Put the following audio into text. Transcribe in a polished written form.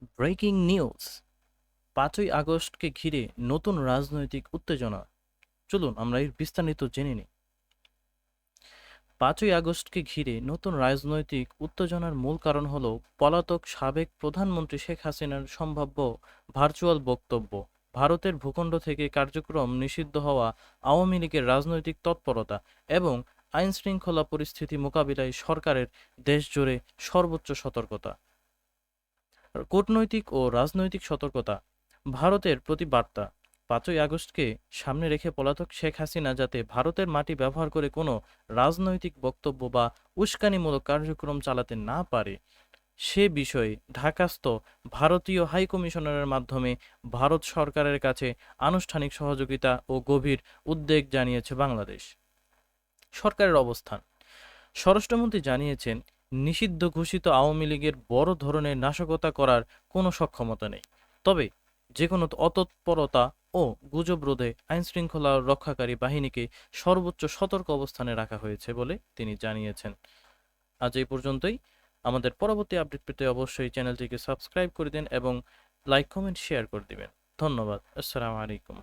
Breaking news. ৫ই আগস্টকে ঘিরে নতুন রাজনৈতিক উত্তেজনা। চলুন আমরা এর বিস্তারিত জেনে নিই। ৫ই আগস্টকে ঘিরে নতুন রাজনৈতিক উত্তেজনার মূল কারণ হল পলাতক সাবেক প্রধানমন্ত্রী শেখ হাসিনার সম্ভাব্য ভার্চুয়াল বক্তব্য, ভারতের ভূখণ্ড থেকে কার্যক্রম নিষিদ্ধ হওয়া, আওয়ামী লীগের রাজনৈতিক তৎপরতা এবং আইনশৃঙ্খলা পরিস্থিতি মোকাবিলায় সরকারের দেশজুড়ে সর্বোচ্চ সতর্কতা। কূটনৈতিক ও রাজনৈতিক সতর্কতা। ভারতের প্রতি বার্তা। ৫ই আগস্টকে সামনে রেখে পলাতক শেখ হাসিনা যাতে ভারতের মাটি ব্যবহার করে কোনো রাজনৈতিক বক্তব্য বা উস্কানিমূলক কার্যক্রম চালাতে না পারে, সে বিষয়ে ঢাকাস্থ ভারতীয় হাইকমিশনারের মাধ্যমে ভারত সরকারের কাছে আনুষ্ঠানিক সহযোগিতা ও গভীর উদ্বেগ জানিয়েছে বাংলাদেশ সরকারের অবস্থান। স্বরাষ্ট্রমন্ত্রী জানিয়েছেন, নিষিদ্ধ ঘোষিত আওয়ামী লীগের বড় ধরনের নাশকতা করার কোনো সক্ষমতা নেই, তবে যে কোনো অতৎপরতা ও গুজব রোধে আইনশৃঙ্খলা রক্ষাকারী বাহিনীকে সর্বোচ্চ সতর্ক অবস্থানে রাখা হয়েছে বলে তিনি জানিয়েছেন। আজ এই পর্যন্তই। আমাদের পরবর্তী আপডেট পেতে অবশ্যই চ্যানেলটিকে সাবস্ক্রাইব করে দিন এবং লাইক কমেন্ট শেয়ার করে দিবেন। ধন্যবাদ। আসসালামু আলাইকুম।